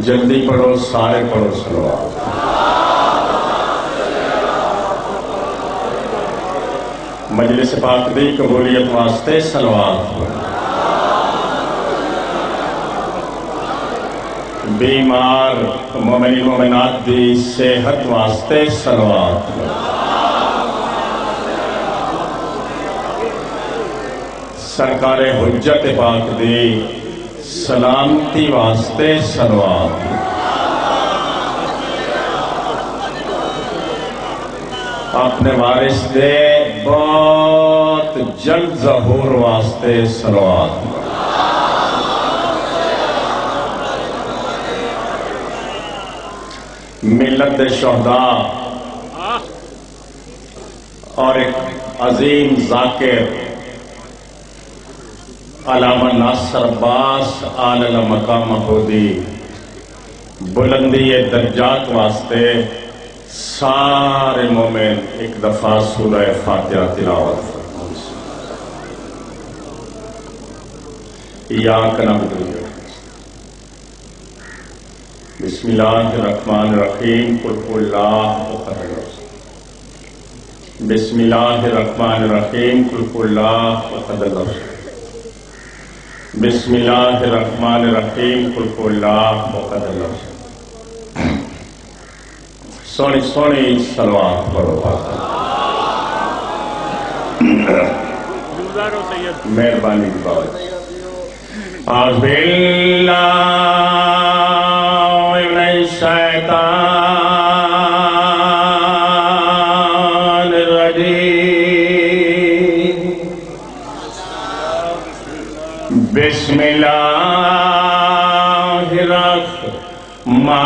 جلدی پڑھو، سارے پڑھو صلوات۔ مجلس پاک دی قبولیت واسطے صلوات۔ بیمار مومنین مومنات دی صحت واسطے صلوات۔ سرکار حجت پاک دی سلامتی واسطے صلوات۔ اپنے وارث دے بہت جلد ظہور واسطے صلوات۔ ملت دے شہداء اور ایک عظیم ذاکر علامہ ناصر عباس اعلی مقام دی بلندی درجات واسطے سارے مومن ایک دفعہ سورہ فاتحہ تلاوت فرمائیں۔ ایاک نعبد و ایاک بسم اللہ الرحمن الرحیم قل هو اللہ احد۔ بسم اللہ الرحمن الرحیم قل هو اللہ احد۔ بسم اللہ الرحمن الرحیم قل هو اللہ احد۔ سونی سونی صلوات پڑھو۔ مہربانی کی بات۔ اعوذ باللہ من الشیطان الرجیم، بسم اللہ الرحمن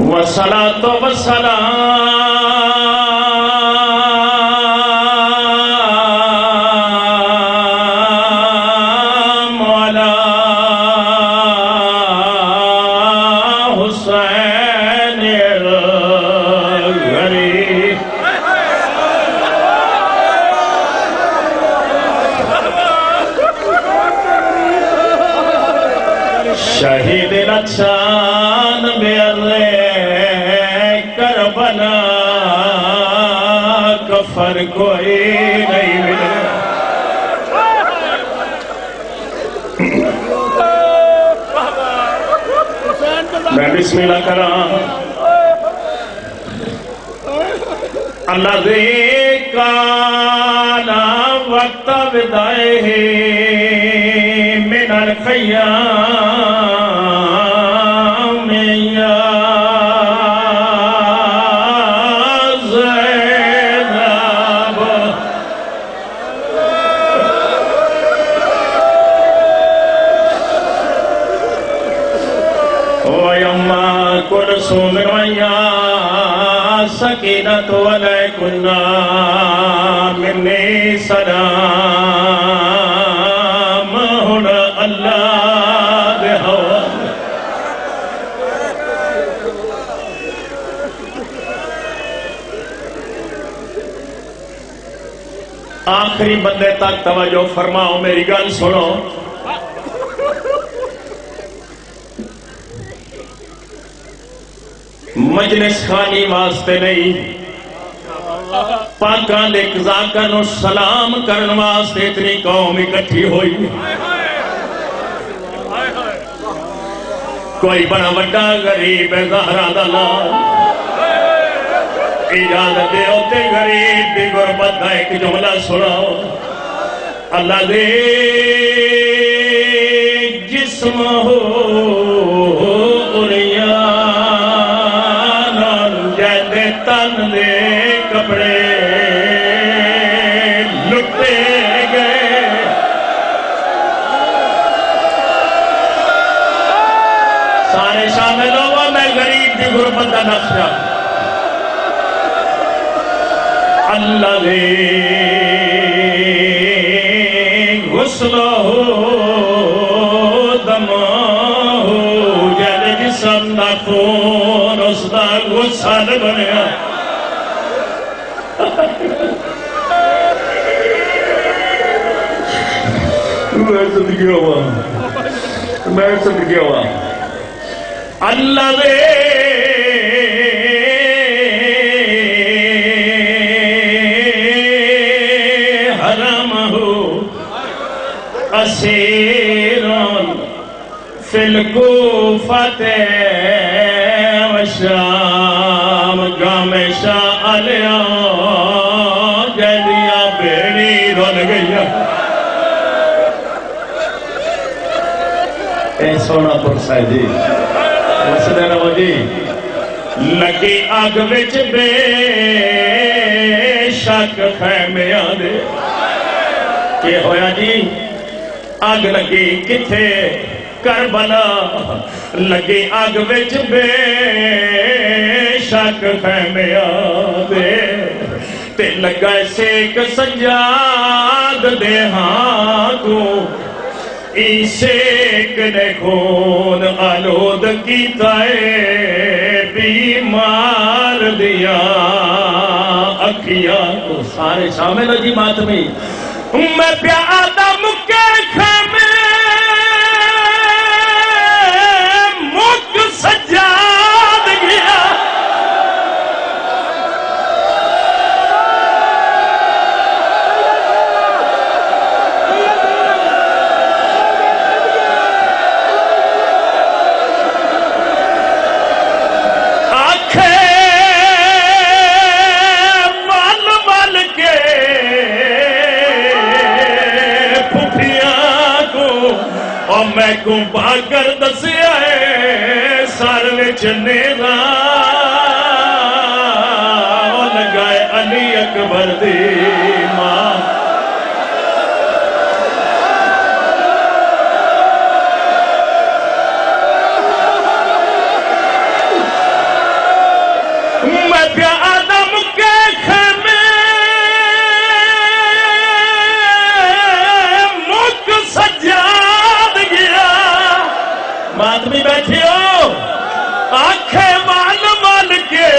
والصلاة والسلام على حسين الغريب شہید رخشان کربلا کفر کوئی نہیں ملے۔ میں بسم اللہ کرام اللہ ذکانا وقت بدائے من الخیام یا کلثوم یا سکینۃ علیکن منی سلام ہن اللہ دے حوالے۔ آخری بندے تک توجہ فرماؤ، میری گل سنو۔ مجلس خانی واسطے نہیں، پاکاں دے قزاقاں نو سلام کرن واسطے اتنی قوم اکٹھی ہوئی۔ کوئی بڑا وڈا غریب ہے زہرا دا نام، اجازت دے ہوتے غریب دی غربت دا ایک جملہ سناؤ۔ اللہ دے جسم ہو تن دے کپڑے لٹے گئے، سارے شامل ہو۔ میں غریب دی غربت دا نقشہ اللہ دے غسل ہو دم ہو جد جسم دا خون اس دا غصہ نہ بنیا میں صدقے ہوا اللہ دے حرمہو اسیرون فی الکوفت وشام گامشا علیہ جہدیاں بیڑی رون گئیا اے سونا پرسائے جی مسئلہ رو جی لگی آگ وچ بے شک خیمے آدھے کہ ہویا جی آگ لگی کتھے کربلا لگی آگ وچ بے شک خیمے آدھے تے لگا سیک سجاد دے ہاں کو سیک نے خون آلود کیتا ہے بیمار دیا اکھیاں کو سارے شامل جی ماتمی میں پیا آدم کے خیمے مک سجاد گیا میں کو باگر دسیا ہے سر وچ نیرا لگائے علی اکبر دی ماں میں پیا آدم کے خیمے مک سجا آدمی بیٹھی ہو آنکھیں مال مال کے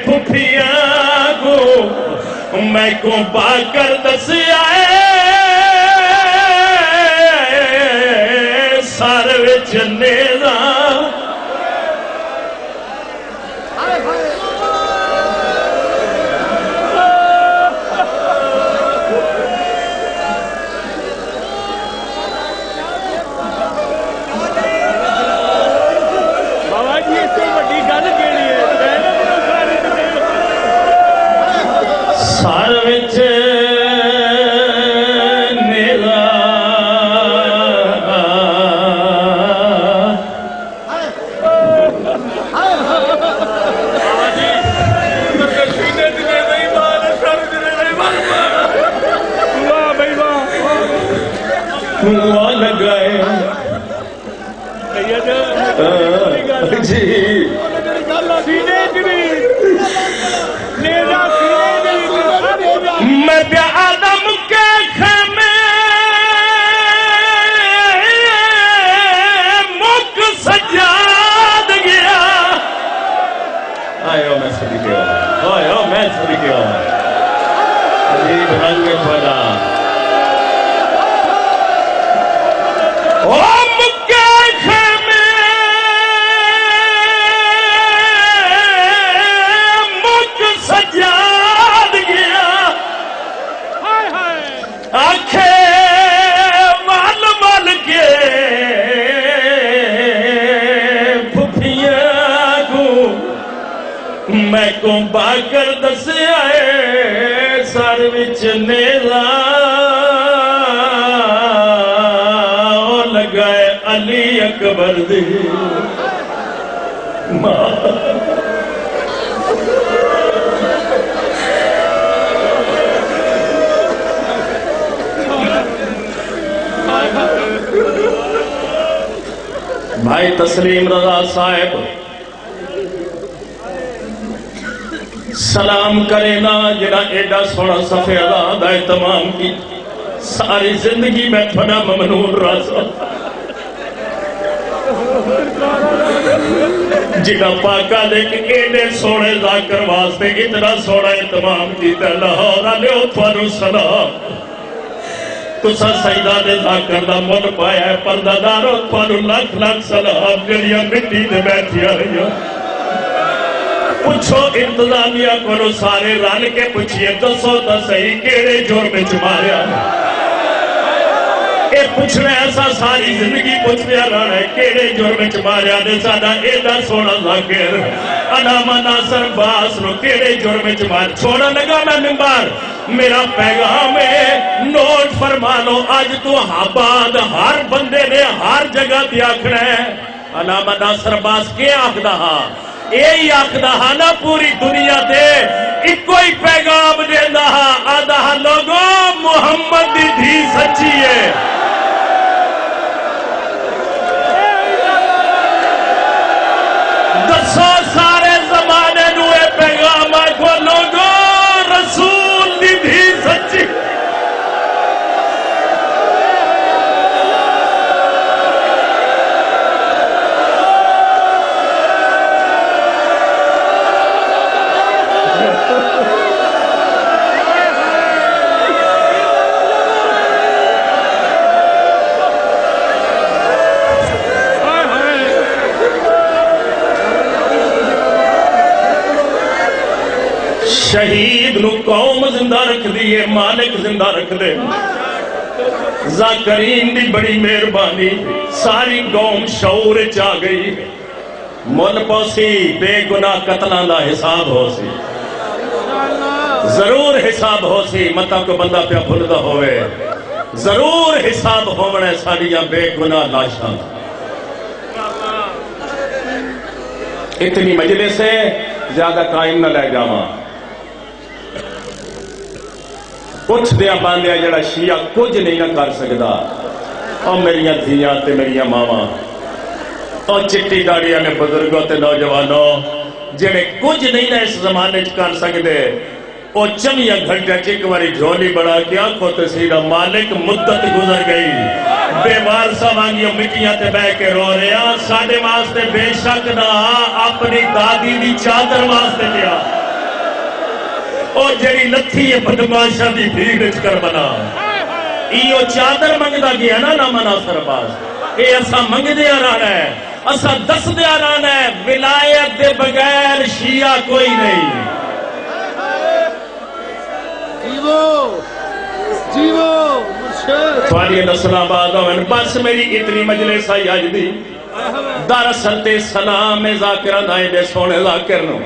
پھپھیاں کو میں کو پا کر دسیا سر وچ نیرا سار وچ نیرا لگائے جی میں پیا آدم کے خیمے مک سجاد گیا آئیو میں صدقے ہوں عجیب رنگ بڑا میں کو باگر دسیا ہے سر وچ نیرا لگائے علی اکبر دی ماں بھائی تسلیم رضا صاحب سلام کرے نا جنا ایڈا سونا صفحہ اللہ دا اہتمام کی ساری زندگی میں تھوڑا ممنون رازا جنہ پاکا دے کہ اینے سوڑے ذاکر واسطے اتنا سوڑا اہتمام کیتا لاہور آلے اتوانو سلام تسا سیدہ دے ذاکر دا من پایا ہے پردہ دارو اتوانو لاکھ لاکھ سلام جنیا مٹی دے بیٹھی آئی ہو پوچھو انتظامیہ کو سارے رال کے پوچھئے دسو تا صحیح کیڑے جور میں چماریا اے پوچھنے ایسا ساری زندگی پوچھنے رہا ہے کیڑے جور میں چماریا دے سادہ ایدہ سوڑا ذاکر علامہ ناصر باس نو کیڑے جور میں چمار چھوڑا لگا میں ممبر میرا پیغام ہے نوٹ فرما لو آج تو آباد ہر بندے نے ہر جگہ دیا کھڑا ہے علامہ ناصر باس کے آخ دہا یہی آخدہ نا پوری دنیا دے ایک کوئی پیغام دیندہ آدھا لوگوں محمد دی دھی سچی ہے دسو سارے زمانے نوے پیغام کو لوگوں رسول دی دھی سچی شہید نو قوم زندہ رکھ دیئے مالک زندہ رکھ دے ذاکرین دی بڑی مہربانی ساری قوم شعور چاہ گئی مل پوسی بے گناہ قتلان دا حساب ہو سی ضرور حساب ہو سی مطا کو بندہ پہ بھلدہ ہوئے ضرور حساب ہونے ساریاں بے گناہ لاشاں اتنی مجلس سے زیادہ قائم نہ لے جاواں کچھ دیا باندیا جڑا شیعہ کچھ نہیں نہ کر سکتا اور میریاں دھیاں تے میریاں ماما اور چٹی داڑیاں نے بزرگوں تے نوجوانوں جڑے کچھ نہیں نہ اس زمانے کر سکتے اور چمیاں گھنٹے چکواری جھولی بڑا کیا کو تسیرہ مالک مدت گزر گئی بے وارسہ مانگیوں مٹیاں تے بے کے رو رہے ہیں ساڑھے واسطے بے شک نہ اپنی دادی دی چادر واسطے کیا اور جڑی لتھی ہے بدماشا دی بھیڑ کر بنا ایو چادر منگ دا گیا نا نام ناصر باز اے ایسا منگ دیا رہنا ہے ایسا دس دیا رہنا ہے ولایت دے بغیر شیعہ کوئی نہیں جیو مرشد تھوڑی نسل آباد ہوئے بس میری اتنی مجلس آئی آج دی دراصل تے سلام ذاکرہ دائیں دے سونے ذاکر نو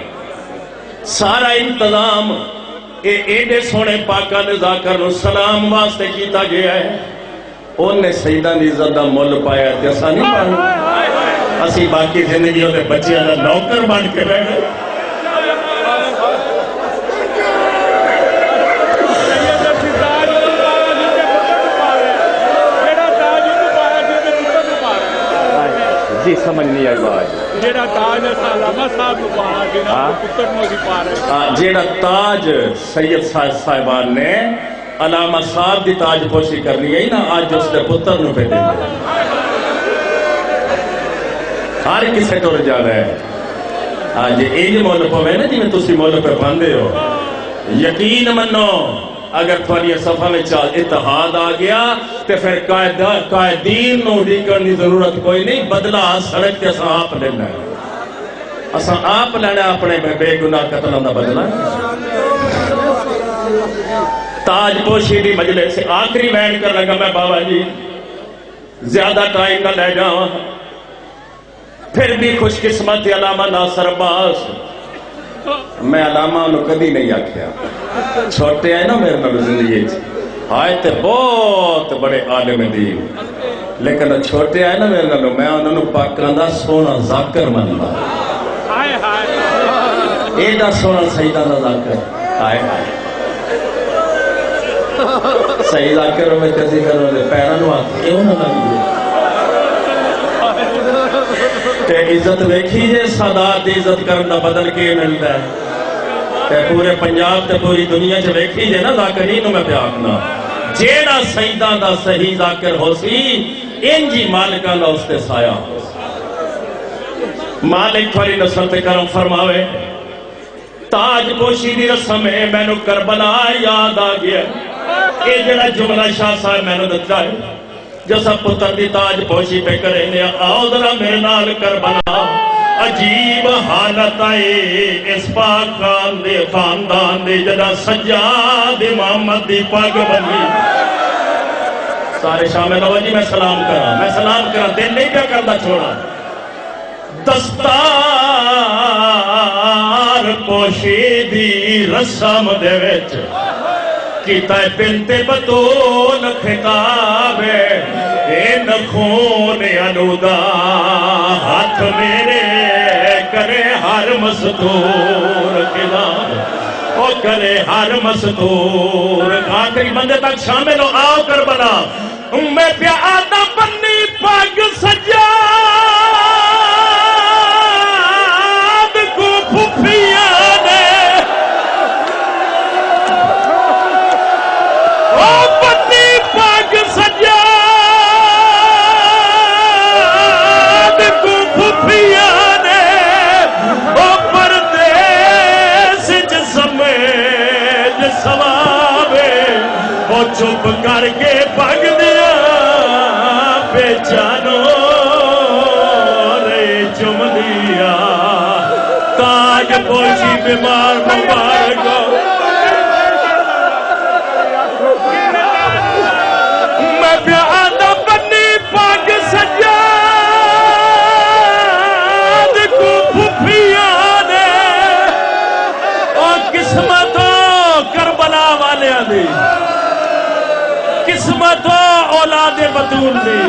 سارا انتظام ایڈے سونے پاکا نے ذاکر نو سلام واسطے کیتا گیا ہے ان نے سیدہ دی عزت دا مول پایا ہے جیسا نہیں پایا اسی باقی زندگیوں دے بچے اللہ نوکر بان کے رہے جی سمجھ نہیں آئی بات جیڑا تاج علامہ صاحب کو پارا جنہاں پتر نو دی پارا جیڑا تاج سید صاحبان نے علامہ صاحب دی تاج پوشی کرنی ہے نا آج اس دے پتر نو پہ دیں ہر کسے ٹور جا رہے ہیں آج ایج مول پہ نا جی میں تسی مول پہ باندھے ہو یقین منو اگر تھوڑی صفحہ میں چال اتحاد آ گیا تو پھر قائدین نو دی کرنی ضرورت کوئی نہیں بدلہ سڑک کے اساں آپ لینا ہے اساں آپ لینا اپنے بے گناہ قتلوں دا بدلہ تاج پوشی دی مجلس سے آخری بیان کر لگا میں بابا جی زیادہ ٹائم نہ لے جاؤں پھر بھی خوش قسمت علامہ ناصر عباس میں علامہ انہوں کدی نہیں آکھیا چھوٹے ہیں نا میرے نال زندگی آئے تے بہت بڑے عالم دین لیکن چھوٹے آئے نا میرے نال میں انہوں پاکان دا سونا ذاکر مننا ایڈا سونا سیدہ دا ذاکر آئے صحیح ذاکر میں کسی کروں دے پیرانو آتے کیوں نہ لگی تے عزت ویکھی جے سادات دی عزت کرنا بدل کے ملتا ہے تے پورے پنجاب تے پوری دنیا چ ویکھی جے نا ذاکرین میں پیاکنا جیڑا سیدہ دا صحیح ذاکر ہو سی انجی مالکہ دا اس تے سایہ ہو سی مالک تھوڑی نسل تے کرم فرماوے تاج پوشی دی رسم ہے میں نو کربلا یاد آ گیا اے جڑا جملہ شاہ صاحب میں نو دتا ہے جسا پتر دی تاج پوشی پہ کرے نے آؤ ذرا میرے نال کربلا عجیب حالت آئے اس پاک خاندان دے جڑا سجاد محمد دی پاگ بنی سارے شامل ہو جی میں سلام کرا دل نہیں کیا کرتا چھوڑا دستار پوشیدی رسم دے وچ کیتا ہے بنت بطول خطاب اے نخون انودا ہاتھ میرے کرے ہر مستور خلاف او کرے ہر مستور آخری بندے تک شامل ہو آؤ کربلا میں پیادہ بنی پاگ سجاد کو پھوپھیاں نے او بنی پاگ سجاد کو پھوپھیاں نے او پردیس جسمیج سوابے او چپ کر کے پاگ دیا بیچانو رے چم دیا تاج پوشی بیمار مبارک میں پیادہ بنی پاگ سجاد کو پھوپھیاں نے اور قسمتوں کربلا والے دی قسمتوں اولاد بطول دی